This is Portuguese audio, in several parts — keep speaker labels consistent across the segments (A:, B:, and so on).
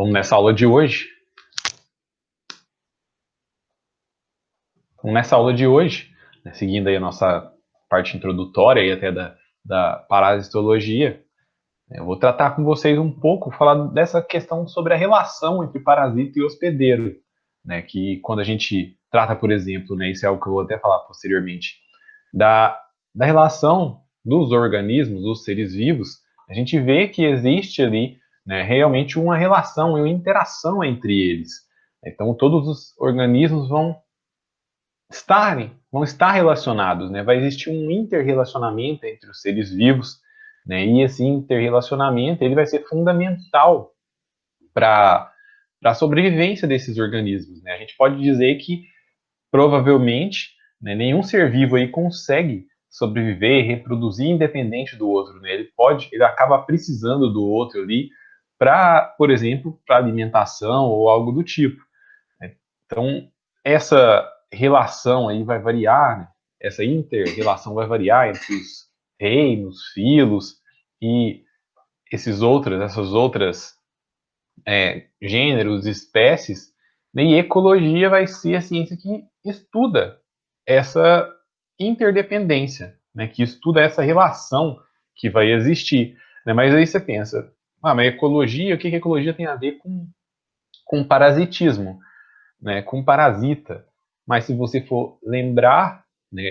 A: Vamos nessa aula de hoje. Seguindo aí a nossa parte introdutória e até da parasitologia, eu vou tratar com vocês um pouco, falar dessa questão sobre a relação entre parasita e hospedeiro, né? Que quando a gente trata, por exemplo, né, isso é algo que eu vou até falar posteriormente, da relação dos organismos, dos seres vivos, a gente vê que existe ali, né, realmente uma relação e uma interação entre eles. Então, todos os organismos vão estar relacionados, né? Vai existir um interrelacionamento entre os seres vivos, né? E esse interrelacionamento ele vai ser fundamental para a sobrevivência desses organismos, né? A gente pode dizer que provavelmente, né, nenhum ser vivo aí consegue sobreviver e reproduzir independente do outro, né? Ele acaba precisando do outro ali para, por exemplo, para alimentação ou algo do tipo, né? Então, essa relação aí vai variar, né? Essa inter-relação vai variar entre os reinos, filos e essas outras gêneros, espécies, né? E ecologia vai ser a ciência que estuda essa interdependência, né? Que estuda essa relação que vai existir, né? Mas aí você pensa, mas ecologia, o que a ecologia tem a ver com parasitismo, né? Com parasita? Mas se você for lembrar, né,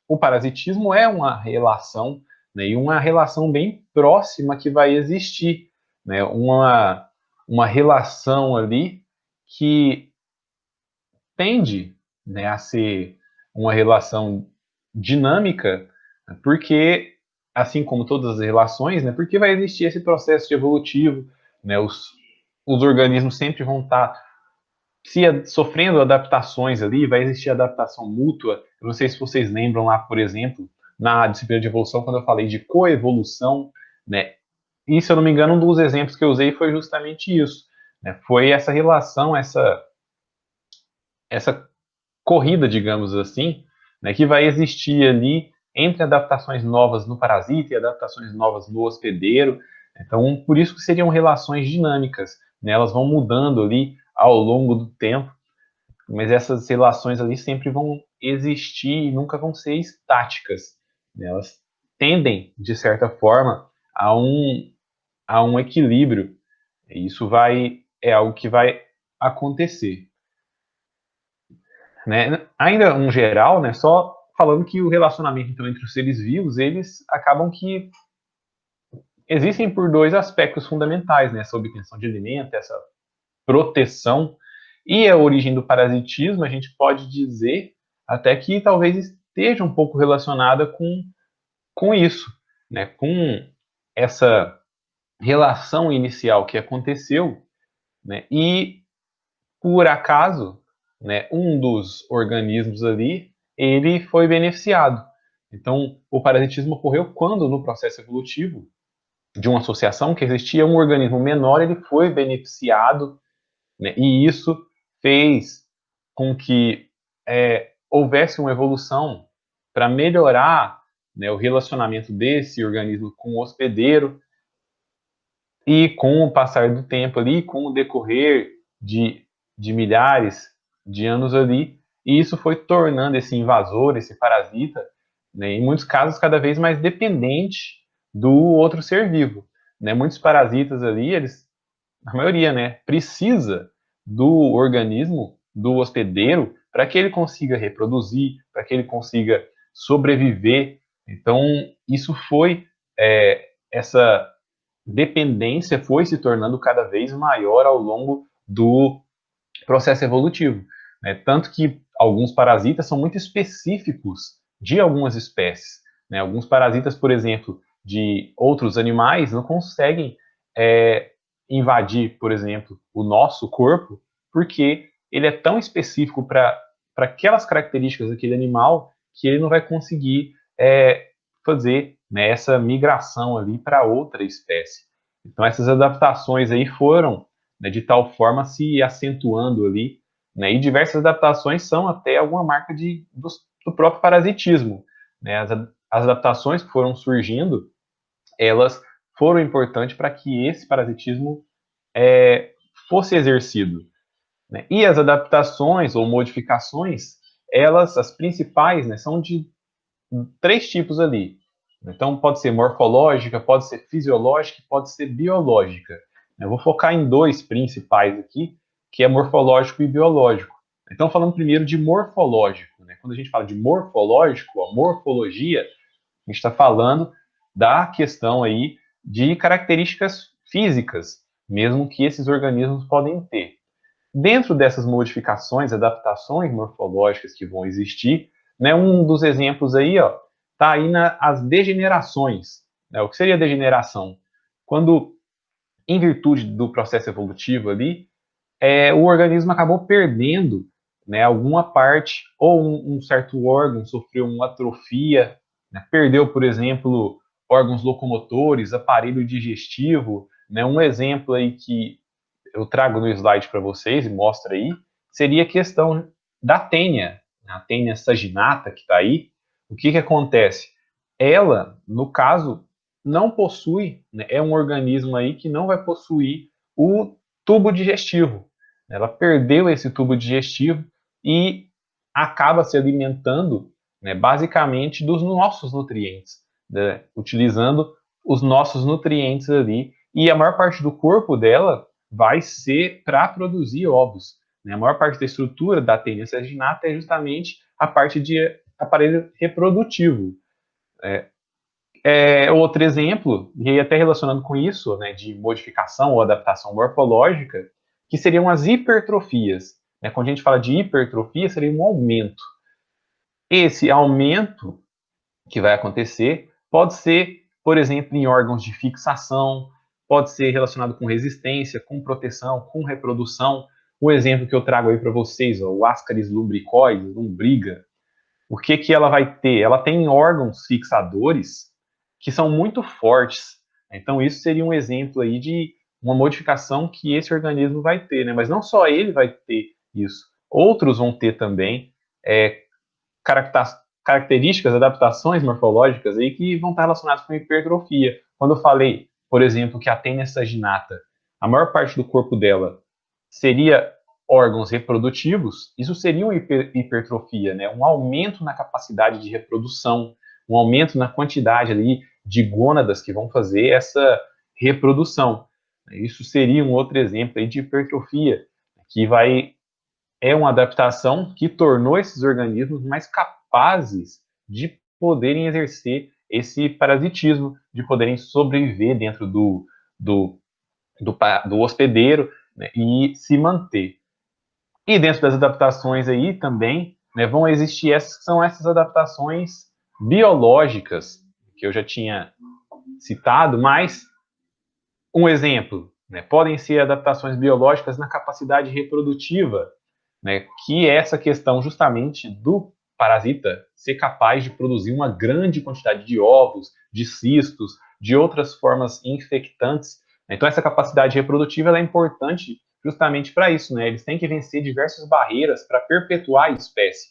A: o parasitismo é uma relação, né, e uma relação bem próxima que vai existir, né, uma relação ali que tende, né, a ser uma relação dinâmica, porque, assim como todas as relações, né, porque vai existir esse processo evolutivo, né, os organismos sempre vão estar sofrendo adaptações ali, vai existir adaptação mútua. Eu não sei se vocês lembram lá, por exemplo, na disciplina de evolução, quando eu falei de coevolução, né? E, se eu não me engano, um dos exemplos que eu usei foi justamente isso, né? Foi essa relação, essa corrida, digamos assim, né, que vai existir ali entre adaptações novas no parasita e adaptações novas no hospedeiro. Então, por isso que seriam relações dinâmicas, né? Elas vão mudando ali ao longo do tempo, mas essas relações ali sempre vão existir e nunca vão ser estáticas, né? Elas tendem, de certa forma, a um equilíbrio. E isso é algo que vai acontecer, né? Ainda um geral, né? Só falando que o relacionamento então, entre os seres vivos, eles acabam que existem por dois aspectos fundamentais, né? Essa obtenção de alimento, essa proteção e a origem do parasitismo, a gente pode dizer até que talvez esteja um pouco relacionada com isso, né? Com essa relação inicial que aconteceu, né? E por acaso, né, um dos organismos ali, ele foi beneficiado. Então, o parasitismo ocorreu quando, no processo evolutivo de uma associação que existia um organismo menor, ele foi beneficiado, né, e isso fez com que houvesse uma evolução para melhorar, né, o relacionamento desse organismo com o hospedeiro, e com o passar do tempo ali, com o decorrer de milhares de anos ali, e isso foi tornando esse invasor, esse parasita, né, em muitos casos, cada vez mais dependente do outro ser vivo, né? Muitos parasitas ali, a maioria, né, precisa do organismo, do hospedeiro, para que ele consiga reproduzir, para que ele consiga sobreviver. Então, isso foi, essa dependência foi se tornando cada vez maior ao longo do processo evolutivo, né? Tanto que alguns parasitas são muito específicos de algumas espécies, né? Alguns parasitas, por exemplo, de outros animais não conseguem invadir, por exemplo, o nosso corpo, porque ele é tão específico para aquelas características daquele animal que ele não vai conseguir fazer, né, essa migração ali para outra espécie. Então essas adaptações aí foram, né, de tal forma se acentuando ali, né, e diversas adaptações são até alguma marca do próprio parasitismo, né? As adaptações que foram surgindo, elas foram importantes para que esse parasitismo fosse exercido, né? E as adaptações ou modificações, as principais, né, são de 3 tipos ali. Então, pode ser morfológica, pode ser fisiológica, pode ser biológica. Eu vou focar em 2 principais aqui, que é morfológico e biológico. Então, falando primeiro de morfológico, né? Quando a gente fala de morfológico, a morfologia, a gente está falando da questão aí de características físicas, mesmo que esses organismos podem ter. Dentro dessas modificações, adaptações morfológicas que vão existir, né, um dos exemplos aí, ó, tá aí as degenerações. Né? O que seria degeneração? Quando, em virtude do processo evolutivo ali, o organismo acabou perdendo, né, alguma parte ou um certo órgão sofreu uma atrofia, né, perdeu, por exemplo, órgãos locomotores, aparelho digestivo, né, um exemplo aí que eu trago no slide para vocês e mostra aí, seria a questão da tênia, a tênia saginata que está aí. O que acontece? Ela, no caso, não possui, né, é um organismo aí que não vai possuir o tubo digestivo. Ela perdeu esse tubo digestivo e acaba se alimentando, né, basicamente dos nossos nutrientes, né, utilizando os nossos nutrientes ali. E a maior parte do corpo dela vai ser para produzir ovos. Né? A maior parte da estrutura da tênia saginata é justamente a parte de aparelho reprodutivo. Outro exemplo, e aí até relacionando com isso, né, de modificação ou adaptação morfológica, que seriam as hipertrofias. Né? Quando a gente fala de hipertrofia, seria um aumento. Esse aumento que vai acontecer pode ser, por exemplo, em órgãos de fixação, pode ser relacionado com resistência, com proteção, com reprodução. O exemplo que eu trago aí para vocês, ó, o Ascaris lumbricoides, lombriga, o que ela vai ter? Ela tem órgãos fixadores que são muito fortes. Então, isso seria um exemplo aí de uma modificação que esse organismo vai ter, né? Mas não só ele vai ter isso, outros vão ter também é, características, adaptações morfológicas aí que vão estar relacionadas com hipertrofia. Quando eu falei, por exemplo, que a tênia saginata, a maior parte do corpo dela seria órgãos reprodutivos, isso seria uma hipertrofia, né? Um aumento na capacidade de reprodução, um aumento na quantidade ali de gônadas que vão fazer essa reprodução. Isso seria um outro exemplo aí de hipertrofia, que é uma adaptação que tornou esses organismos mais capazes de poderem exercer esse parasitismo, de poderem sobreviver dentro do hospedeiro, né, e se manter. E dentro das adaptações aí também, né, vão existir essas adaptações biológicas, que eu já tinha citado, mas um exemplo, né, podem ser adaptações biológicas na capacidade reprodutiva, né, que é essa questão justamente do parasita ser capaz de produzir uma grande quantidade de ovos, de cistos, de outras formas infectantes. Então, essa capacidade reprodutiva é importante justamente para isso, né? Eles têm que vencer diversas barreiras para perpetuar a espécie.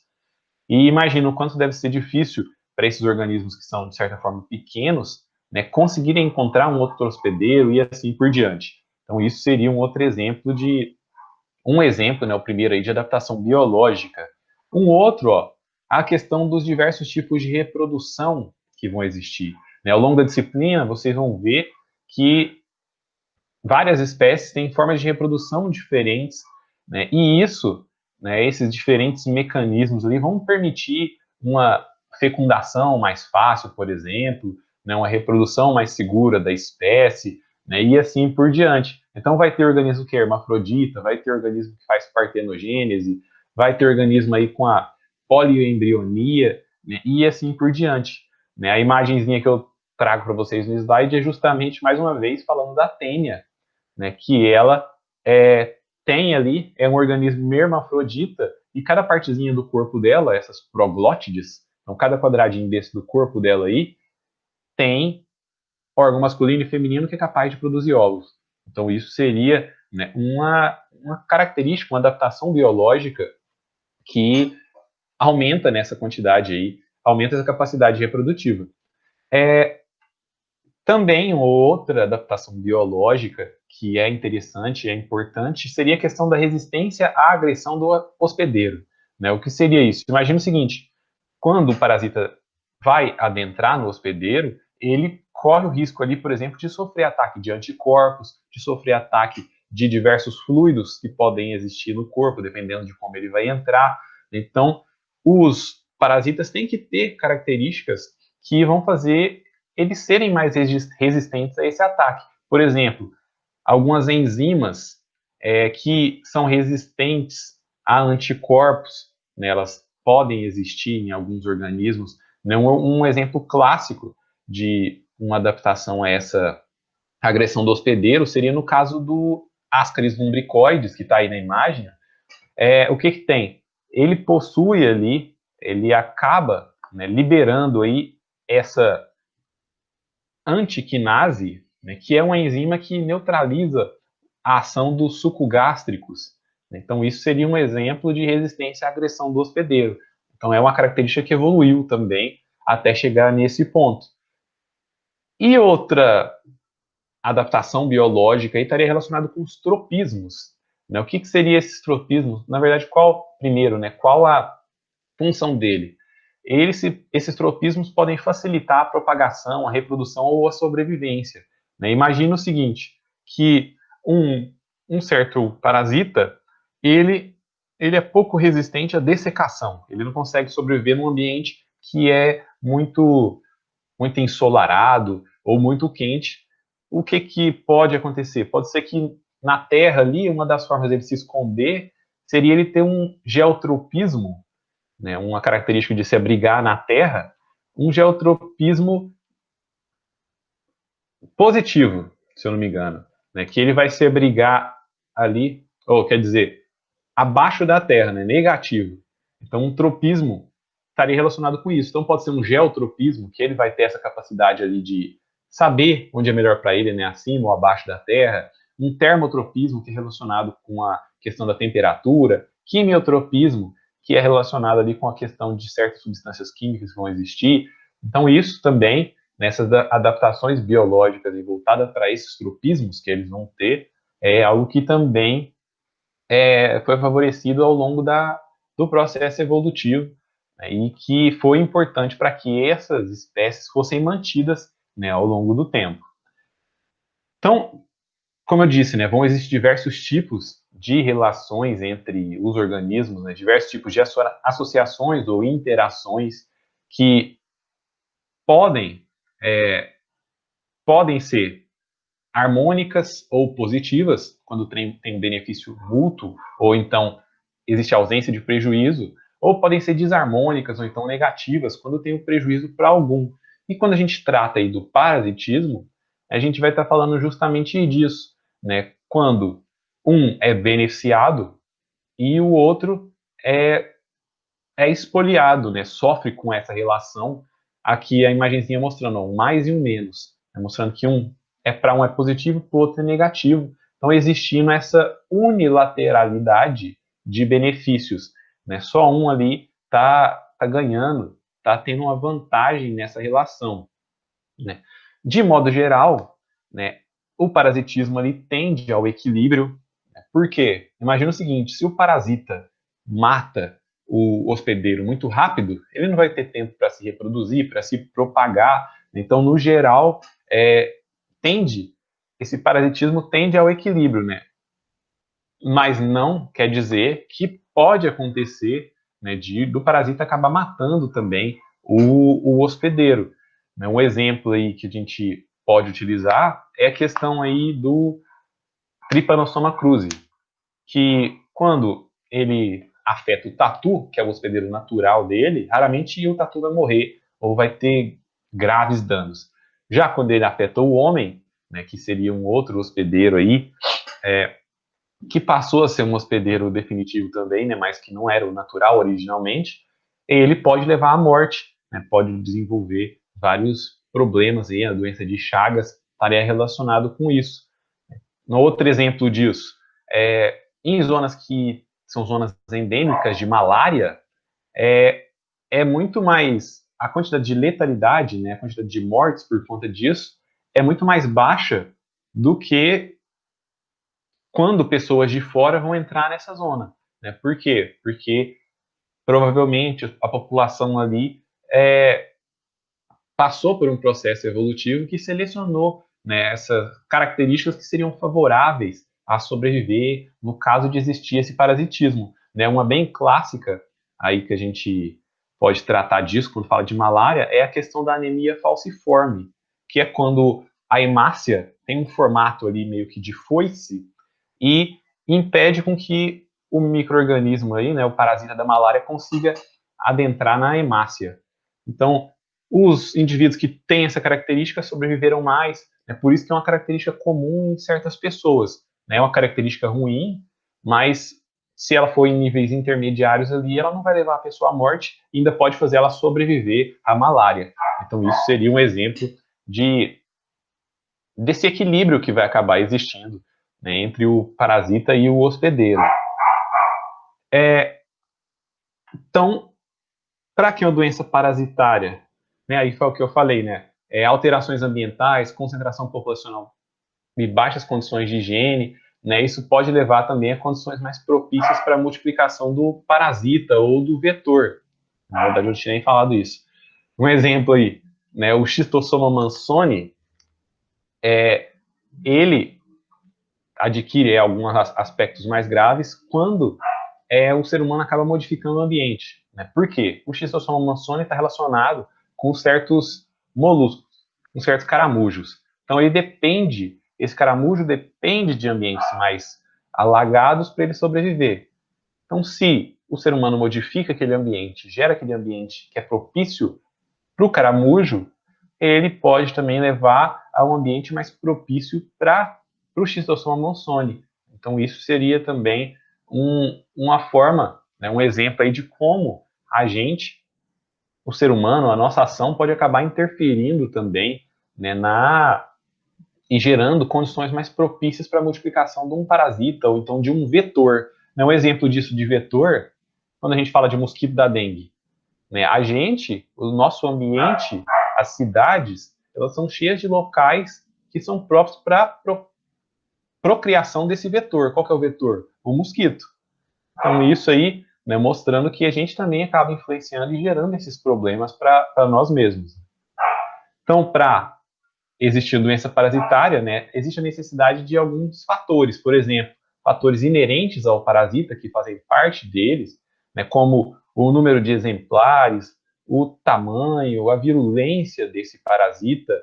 A: E imagina o quanto deve ser difícil para esses organismos que são, de certa forma, pequenos, né, conseguirem encontrar um outro hospedeiro e assim por diante. Então, isso seria um exemplo, né, o primeiro aí, de adaptação biológica. Um outro, ó, a questão dos diversos tipos de reprodução que vão existir. Né? Ao longo da disciplina, vocês vão ver que várias espécies têm formas de reprodução diferentes, né? E isso, né, esses diferentes mecanismos ali vão permitir uma fecundação mais fácil, por exemplo, né, uma reprodução mais segura da espécie, né, e assim por diante. Então vai ter organismo que é hermafrodita, vai ter organismo que faz partenogênese, vai ter organismo aí com a polioembrionia, né, e assim por diante. Né? A imagenzinha que eu trago para vocês no slide é justamente, mais uma vez, falando da tênia, né, que ela tem ali, é um organismo hermafrodita, e cada partezinha do corpo dela, essas proglótides, então cada quadradinho desse do corpo dela aí, tem órgão masculino e feminino que é capaz de produzir ovos. Então isso seria, né, uma característica, uma adaptação biológica que aumenta nessa quantidade aí, aumenta essa capacidade reprodutiva. Também outra adaptação biológica que é interessante, é importante, seria a questão da resistência à agressão do hospedeiro. Né? O que seria isso? Imagina o seguinte, quando o parasita vai adentrar no hospedeiro, ele corre o risco ali, por exemplo, de sofrer ataque de anticorpos, de sofrer ataque de diversos fluidos que podem existir no corpo, dependendo de como ele vai entrar. Então, os parasitas têm que ter características que vão fazer eles serem mais resistentes a esse ataque. Por exemplo, algumas enzimas que são resistentes a anticorpos, né, elas podem existir em alguns organismos. Né, um exemplo clássico de uma adaptação a essa agressão do hospedeiro seria no caso do Ascaris lumbricoides, que está aí na imagem. O que tem? Ele possui ali, ele acaba, né, liberando aí essa antiquinase, né, que é uma enzima que neutraliza a ação dos sucogástricos. Então, isso seria um exemplo de resistência à agressão do hospedeiro. Então, é uma característica que evoluiu também até chegar nesse ponto. E outra adaptação biológica aí estaria relacionada com os tropismos. Né? O que seria esses tropismos? Na verdade, primeiro, né, qual a função dele? Esses tropismos podem facilitar a propagação, a reprodução ou a sobrevivência. Né? Imagina o seguinte, que um certo parasita, ele, ele é pouco resistente à dessecação. Ele não consegue sobreviver num ambiente que é muito ensolarado ou muito quente. O que pode acontecer? Pode ser que na Terra ali, uma das formas dele se esconder seria ele ter um geotropismo, né, uma característica de se abrigar na Terra, um geotropismo positivo, se eu não me engano, né, que ele vai se abrigar ali, ou quer dizer, abaixo da Terra, né, negativo. Então, um tropismo estaria relacionado com isso. Então, pode ser um geotropismo, que ele vai ter essa capacidade ali de saber onde é melhor para ele, né, acima ou abaixo da Terra. Um termotropismo, que é relacionado com a questão da temperatura. Quimiotropismo, que é relacionado ali com a questão de certas substâncias químicas que vão existir. Então, isso também, nessas adaptações biológicas e voltadas para esses tropismos que eles vão ter, é algo que também foi favorecido ao longo do processo evolutivo, né, e que foi importante para que essas espécies fossem mantidas, né, ao longo do tempo. Então, como eu disse, né, vão existir diversos tipos de relações entre os organismos, né, diversos tipos de associações ou interações que podem, é, podem ser harmônicas ou positivas, quando tem benefício mútuo, ou então existe ausência de prejuízo, ou podem ser desarmônicas ou então negativas, quando tem um prejuízo para algum. E quando a gente trata aí do parasitismo, a gente vai estar falando justamente disso, né? Quando um é beneficiado e o outro é, é expoliado, né? Sofre com essa relação. Aqui a imagenzinha mostrando um mais e um menos, né? Mostrando que para um é positivo, para o outro é negativo. Então, existindo essa unilateralidade de benefícios, né? Só um ali tá ganhando, tá tendo uma vantagem nessa relação, né? De modo geral, né, o parasitismo ali tende ao equilíbrio. Por quê? Imagina o seguinte, se o parasita mata o hospedeiro muito rápido, ele não vai ter tempo para se reproduzir, para se propagar. Então, no geral, tende, esse parasitismo tende ao equilíbrio, né? Mas não quer dizer que pode acontecer, né, do parasita acabar matando também o hospedeiro. Né? Um exemplo aí que a gente pode utilizar é a questão aí do Trypanosoma cruzi, que quando ele afeta o tatu, que é o hospedeiro natural dele, raramente o tatu vai morrer ou vai ter graves danos. Já quando ele afeta o homem, né, que seria um outro hospedeiro aí, que passou a ser um hospedeiro definitivo também, né, mas que não era o natural originalmente, ele pode levar à morte, né, pode desenvolver vários problemas aí, a doença de Chagas estaria relacionado com isso. Um outro exemplo disso, em zonas que são zonas endêmicas de malária, é, é muito mais a quantidade de letalidade, né, a quantidade de mortes por conta disso, é muito mais baixa do que quando pessoas de fora vão entrar nessa zona. Né? Por quê? Porque provavelmente a população ali passou por um processo evolutivo que selecionou, né, essas características que seriam favoráveis a sobreviver no caso de existir esse parasitismo. Né? Uma bem clássica aí que a gente pode tratar disso quando fala de malária é a questão da anemia falciforme, que é quando a hemácia tem um formato ali meio que de foice e impede com que o micro-organismo aí, né, o parasita da malária, consiga adentrar na hemácia. Então, os indivíduos que têm essa característica sobreviveram mais, né, por isso que é uma característica comum em certas pessoas. Né, é uma característica ruim, mas se ela for em níveis intermediários ali, ela não vai levar a pessoa à morte e ainda pode fazer ela sobreviver à malária. Então, isso seria um exemplo de desse equilíbrio que vai acabar existindo, né, entre o parasita e o hospedeiro. Então, para que é uma doença parasitária? Né, aí foi o que eu falei, né? Alterações ambientais, concentração populacional e baixas condições de higiene, né? Isso pode levar também a condições mais propícias para a multiplicação do parasita ou do vetor. Na verdade, eu não tinha nem falado isso. Um exemplo aí, né? O Schistosoma mansoni, ele adquire alguns aspectos mais graves quando o ser humano acaba modificando o ambiente. Né? Por quê? O Schistosoma mansoni está relacionado com certos moluscos, com certos caramujos. Então ele depende, esse caramujo depende de ambientes mais alagados para ele sobreviver. Então se o ser humano modifica aquele ambiente, gera aquele ambiente que é propício para o caramujo, ele pode também levar a um ambiente mais propício para o Schistosoma mansoni. Então isso seria também uma forma, né, um exemplo aí de como a gente, o ser humano, a nossa ação pode acabar interferindo também, né, e gerando condições mais propícias para a multiplicação de um parasita ou então de um vetor. Né, um exemplo disso de vetor, quando a gente fala de mosquito da dengue. Né, a gente, o nosso ambiente, as cidades, elas são cheias de locais que são próprios para procriação desse vetor. Qual que é o vetor? O mosquito. Então, isso aí, né, mostrando que a gente também acaba influenciando e gerando esses problemas para nós mesmos. Então, para existir doença parasitária, né, existe a necessidade de alguns fatores, por exemplo, fatores inerentes ao parasita, que fazem parte deles, né, como o número de exemplares, o tamanho, a virulência desse parasita,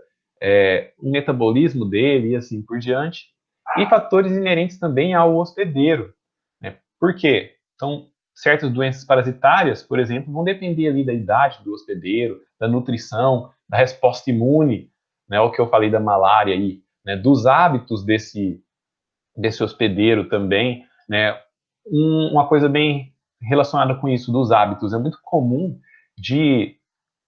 A: o metabolismo dele e assim por diante, e fatores inerentes também ao hospedeiro. Né? Por quê? Então, certas doenças parasitárias, por exemplo, vão depender ali da idade do hospedeiro, da nutrição, da resposta imune, né, o que eu falei da malária aí, né, dos hábitos desse hospedeiro também, né, uma coisa bem relacionada com isso dos hábitos, é muito comum de,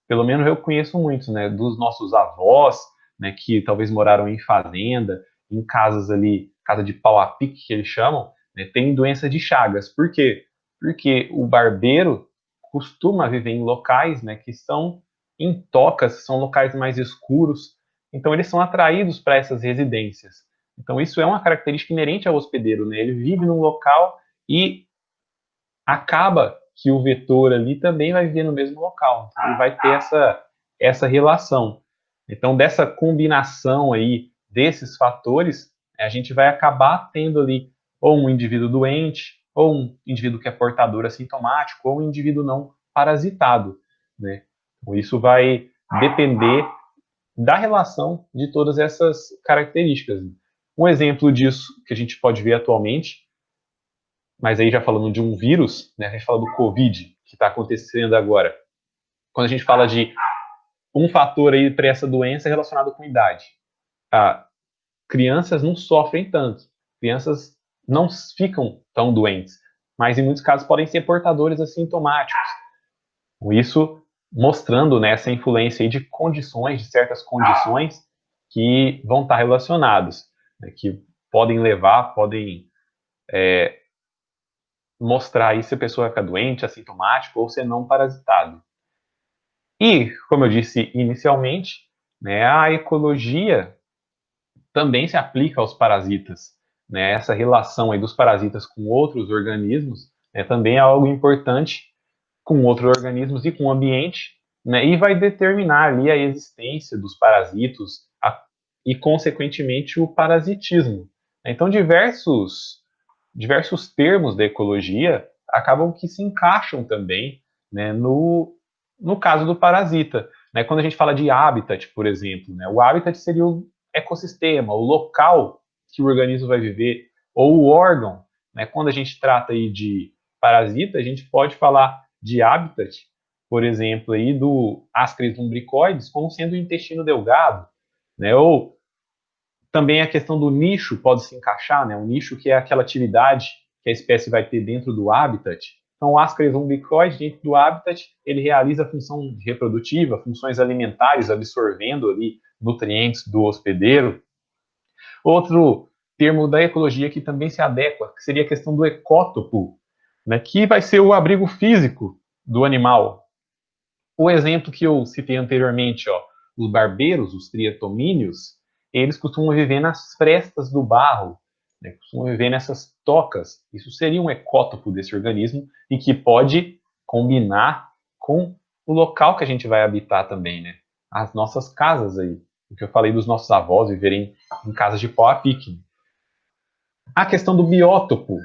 A: pelo menos eu conheço muitos, né, dos nossos avós, né, que talvez moraram em fazenda, em casas ali, casa de pau a pique que eles chamam, né, tem doença de Chagas. Por quê? Porque o barbeiro costuma viver em locais, né, que são em tocas, são locais mais escuros, então eles são atraídos para essas residências. Então isso é uma característica inerente ao hospedeiro, né? Ele vive num local e acaba que o vetor ali também vai viver no mesmo local. Então, ele vai ter essa relação. Então, dessa combinação aí desses fatores, a gente vai acabar tendo ali ou um indivíduo doente, ou um indivíduo que é portador assintomático, ou um indivíduo não parasitado, né? Então, isso vai depender da relação de todas essas características. Um exemplo disso que a gente pode ver atualmente, mas aí já falando de um vírus, né, a gente fala do Covid, que está acontecendo agora. Quando a gente fala de um fator aí para essa doença relacionado com idade, crianças não sofrem tanto, crianças não ficam tão doentes, mas em muitos casos podem ser portadores assintomáticos. Com isso, mostrando, né, essa influência aí de condições, de certas condições que vão estar relacionadas, né, que podem levar, podem mostrar aí se a pessoa fica doente, assintomático ou se é não parasitado. E, como eu disse inicialmente, né, a ecologia também se aplica aos parasitas, né? Essa relação aí dos parasitas com outros organismos, né, também é algo importante com outros organismos e com o ambiente, né? E vai determinar ali a existência dos parasitos e, consequentemente, o parasitismo. Então, diversos termos da ecologia acabam que se encaixam também, né, no caso do parasita. Né? Quando a gente fala de habitat, por exemplo, né, o habitat seria o ecossistema, o local que o organismo vai viver, ou o órgão. Né? Quando a gente trata aí de parasita, a gente pode falar de habitat, por exemplo, aí do Ascaris lumbricoides, como sendo o intestino delgado, né? Ou também a questão do nicho pode se encaixar, né? O nicho que é aquela atividade que a espécie vai ter dentro do habitat. Então, o Ascaris lumbricoides, dentro do habitat, ele realiza a função reprodutiva, funções alimentares, absorvendo ali nutrientes do hospedeiro. Outro termo da ecologia que também se adequa, que seria a questão do ecótopo, né? Que vai ser o abrigo físico do animal. O exemplo que eu citei anteriormente, ó, os barbeiros, os triatomíneos, eles costumam viver nas frestas do barro, né, costumam viver nessas tocas. Isso seria um ecótopo desse organismo e que pode combinar com o local que a gente vai habitar também, né? As nossas casas aí. O que eu falei dos nossos avós viverem em casas de pau a pique. A questão do biótopo,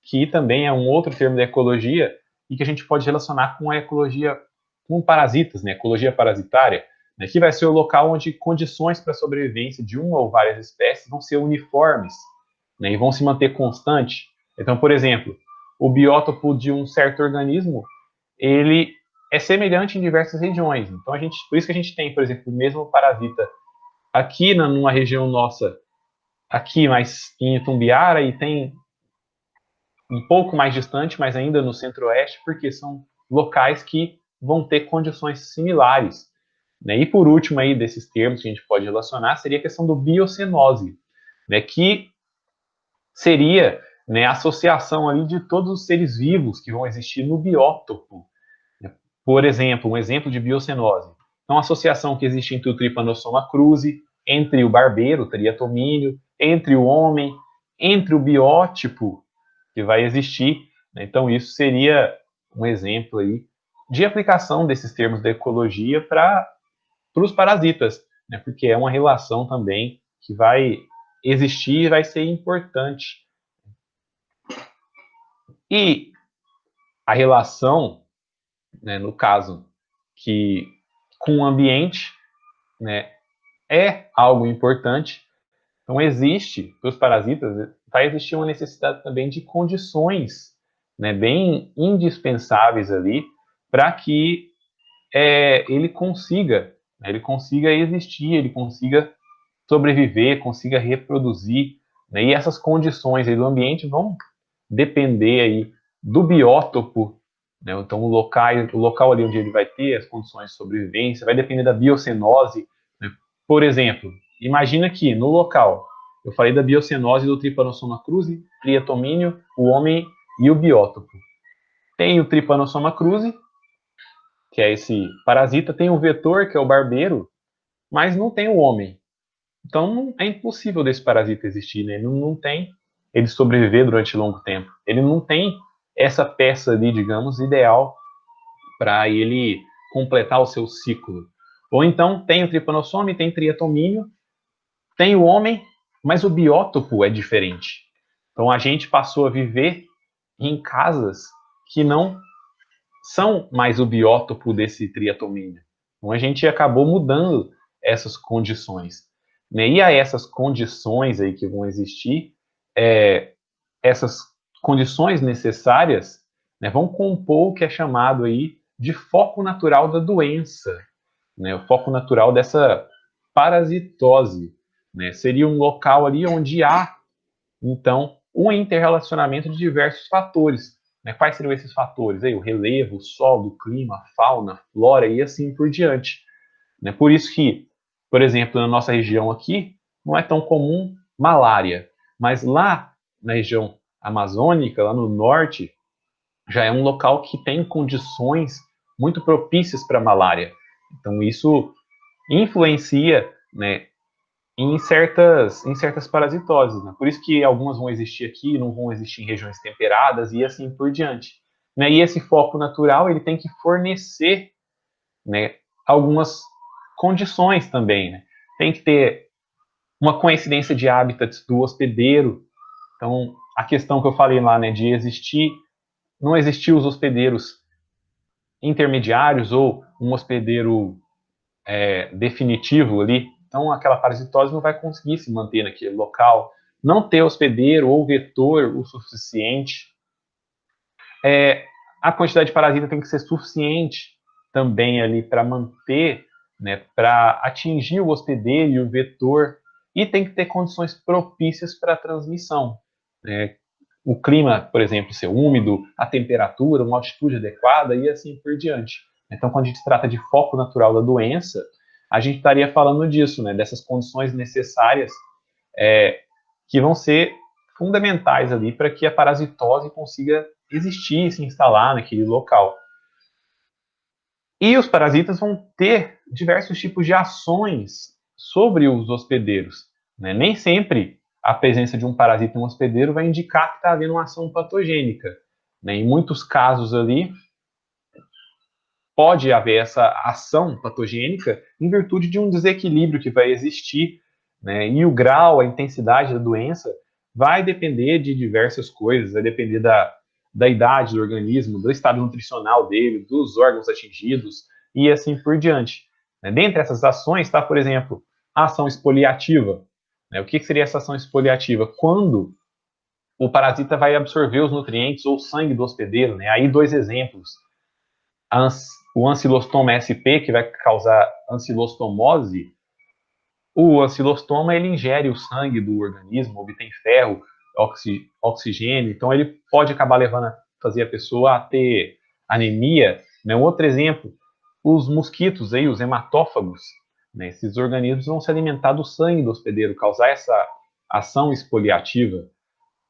A: que também é um outro termo da ecologia e que a gente pode relacionar com a ecologia com parasitas, né? Ecologia parasitária, né? Que vai ser o local onde condições para a sobrevivência de uma ou várias espécies vão ser uniformes, né? E vão se manter constantes. Então, por exemplo, o biótopo de um certo organismo, ele é semelhante em diversas regiões. Então, por isso que a gente tem, por exemplo, o mesmo parasita aqui numa região nossa, aqui mais em Itumbiara, e tem um pouco mais distante, mas ainda no centro-oeste, porque são locais que vão ter condições similares. Né? E por último aí desses termos que a gente pode relacionar seria a questão do biocenose, né? Que seria, né, a associação ali de todos os seres vivos que vão existir no biótopo. Por exemplo, um exemplo de biocenose. Então, a associação que existe entre o Trypanosoma cruzi, entre o barbeiro, o triatomínio, entre o homem, entre o biótipo que vai existir. Né? Então, isso seria um exemplo aí de aplicação desses termos da ecologia para os parasitas, né? Porque é uma relação também que vai existir e vai ser importante. E a relação, né, no caso, que com o ambiente, né, é algo importante. Então, existe, para os parasitas, vai existir uma necessidade também de condições, né, bem indispensáveis ali para que ele consiga existir, ele consiga sobreviver, consiga reproduzir. Né, e essas condições aí do ambiente vão depender aí do biótopo, né, então o local ali onde ele vai ter as condições de sobrevivência, vai depender da biocenose. Né. Por exemplo, imagina que no local, eu falei da biocenose do Trypanosoma cruzi, triatomínio, o homem e o biótopo. Tem o Trypanosoma cruzi, que é esse parasita, tem o vetor, que é o barbeiro, mas não tem o homem. Então é impossível desse parasita existir, né? Ele não tem ele sobreviver durante longo tempo. Ele não tem essa peça ali, digamos, ideal para ele completar o seu ciclo. Ou então tem o Trypanosoma, tem triatomínio, tem o homem, mas o biótopo é diferente. Então a gente passou a viver em casas que não são mais o biótopo desse triatomínio. Então a gente acabou mudando essas condições. Né? E a essas condições aí que vão existir, essas condições necessárias, né, vão compor o que é chamado aí de foco natural da doença, né? O foco natural dessa parasitose. Né? Seria um local ali onde há, então, um interrelacionamento de diversos fatores. Né? Quais seriam esses fatores? Aí, o relevo, o solo, o clima, a fauna, a flora e assim por diante. Né? Por isso que, por exemplo, na nossa região aqui, não é tão comum malária, mas lá na região amazônica, lá no norte, já é um local que tem condições muito propícias para malária. Então, isso influencia, né, em certas parasitoses, né? Por isso que algumas vão existir aqui, não vão existir em regiões temperadas e assim por diante. Né? E esse foco natural ele tem que fornecer, né, algumas condições também. Né? Tem que ter uma coincidência de hábitats do hospedeiro. Então, a questão que eu falei lá, né, de não existir os hospedeiros intermediários ou um hospedeiro definitivo ali. Então, aquela parasitose não vai conseguir se manter naquele local. Não ter hospedeiro ou vetor o suficiente. A quantidade de parasita tem que ser suficiente também ali para manter, né, para atingir o hospedeiro e o vetor. E tem que ter condições propícias para a transmissão. Né? O clima, por exemplo, ser úmido, a temperatura, uma altitude adequada e assim por diante. Então, quando a gente trata de foco natural da doença, a gente estaria falando disso, né, dessas condições necessárias que vão ser fundamentais ali para que a parasitose consiga existir e se instalar naquele local. E os parasitas vão ter diversos tipos de ações sobre os hospedeiros. Né? Nem sempre a presença de um parasita em um hospedeiro vai indicar que está havendo uma ação patogênica. Né? Em muitos casos ali, pode haver essa ação patogênica em virtude de um desequilíbrio que vai existir, né? E o grau, a intensidade da doença vai depender de diversas coisas, vai depender da idade do organismo, do estado nutricional dele, dos órgãos atingidos e assim por diante. Né? Dentre essas ações está, por exemplo, a ação exfoliativa. Né? O que seria essa ação exfoliativa? Quando o parasita vai absorver os nutrientes ou o sangue do hospedeiro. Né? Aí dois exemplos o ancilostoma SP, que vai causar ancilostomose, o ancilostoma ele ingere o sangue do organismo, obtém ferro, oxigênio, então ele pode acabar levando a fazer a pessoa a ter anemia. Né? Um outro exemplo, os mosquitos, aí, os hematófagos, né? Esses organismos vão se alimentar do sangue do hospedeiro, causar essa ação exfoliativa.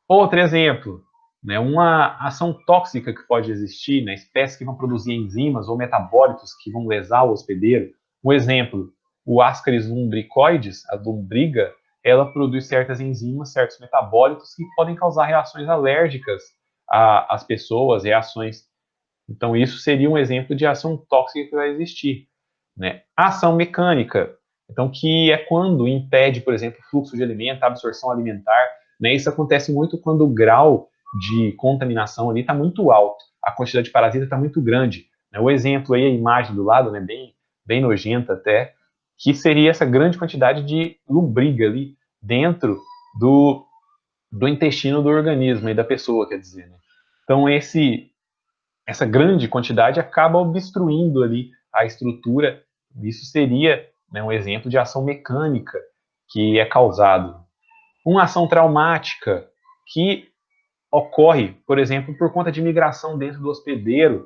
A: Outro exemplo, né, uma ação tóxica que pode existir, né, espécies que vão produzir enzimas ou metabólitos que vão lesar o hospedeiro. Um exemplo, o Ascaris lumbricoides, a lombriga, ela produz certas enzimas, certos metabólitos que podem causar reações alérgicas às pessoas, reações. Então, isso seria um exemplo de ação tóxica que vai existir. Né? A ação mecânica, então, que é quando impede, por exemplo, o fluxo de alimento, a absorção alimentar. Né? Isso acontece muito quando o grau de contaminação ali está muito alto, a quantidade de parasita está muito grande. Né? O exemplo aí, a imagem do lado, né, bem nojenta até, que seria essa grande quantidade de lombriga ali dentro do intestino do organismo e da pessoa, quer dizer. Né? Então, essa grande quantidade acaba obstruindo ali a estrutura. Isso seria, né, um exemplo de ação mecânica que é causado. Uma ação traumática que ocorre, por exemplo, por conta de migração dentro do hospedeiro.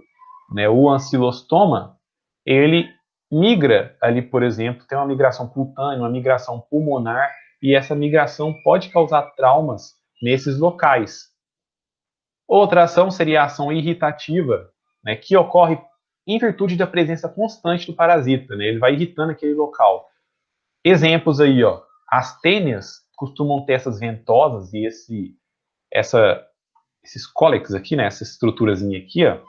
A: Né, o ancilostoma, ele migra ali, por exemplo, tem uma migração cutânea, uma migração pulmonar, e essa migração pode causar traumas nesses locais. Outra ação seria a ação irritativa, né, que ocorre em virtude da presença constante do parasita. Né, ele vai irritando aquele local. Exemplos aí, ó, as tênias costumam ter essas ventosas e esses cólex aqui, né, essa estruturazinha aqui, ó.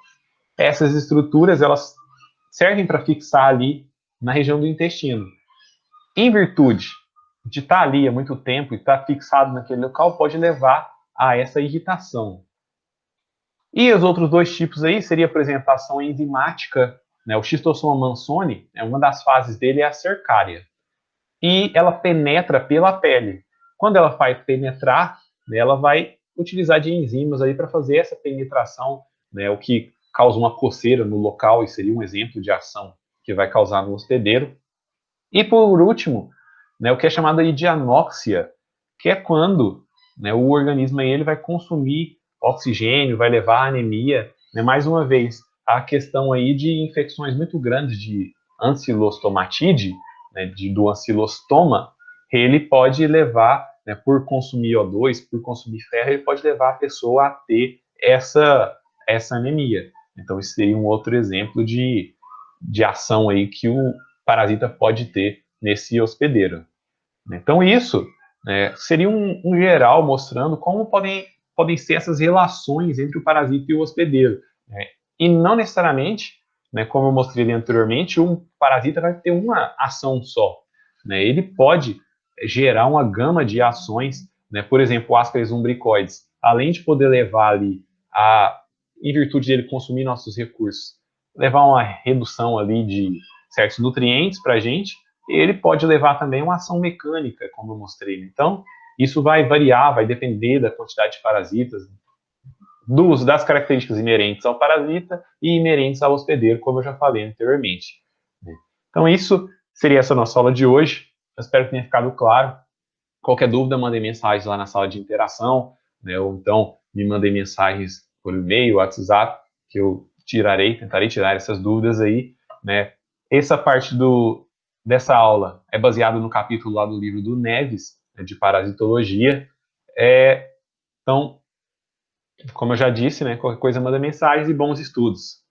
A: Essas estruturas, elas servem para fixar ali na região do intestino. Em virtude de estar ali há muito tempo e estar fixado naquele local, pode levar a essa irritação. E os outros dois tipos aí seria, por exemplo, a ação enzimática. Né? O Schistosoma mansoni, uma das fases dele é a cercária. E ela penetra pela pele. Quando ela vai penetrar, né, ela vai utilizar de enzimas aí para fazer essa penetração, né, o que causa uma coceira no local e seria um exemplo de ação que vai causar no hospedeiro. E por último, né, o que é chamado aí de anóxia, que é quando, né, o organismo aí, ele vai consumir oxigênio, vai levar a anemia. Né, mais uma vez, a questão aí de infecções muito grandes de ancilostomatide, né, do ancilostoma, ele pode levar, né, por consumir O2, por consumir ferro, ele pode levar a pessoa a ter essa anemia. Então, isso seria um outro exemplo de ação aí que o parasita pode ter nesse hospedeiro. Então, isso seria um geral mostrando como podem ser essas relações entre o parasita e o hospedeiro. Né? E não necessariamente, como eu mostrei anteriormente, um parasita vai ter uma ação só. Né? Ele pode gerar uma gama de ações, né? Por exemplo, o Ascaris umbricoides, além de poder levar ali, em virtude dele consumir nossos recursos, levar uma redução ali de certos nutrientes para a gente, ele pode levar também uma ação mecânica, como eu mostrei. Então, isso vai variar, vai depender da quantidade de parasitas, das características inerentes ao parasita e inerentes ao hospedeiro, como eu já falei anteriormente. Então, isso seria essa nossa aula de hoje. Eu espero que tenha ficado claro. Qualquer dúvida, mandem mensagens lá na sala de interação, né? Ou então me mandem mensagens por e-mail, WhatsApp, que eu tentarei tirar essas dúvidas aí, né? Essa parte dessa aula é baseada no capítulo lá do livro do Neves, né, de parasitologia. Então, como eu já disse, né, qualquer coisa manda mensagens e bons estudos.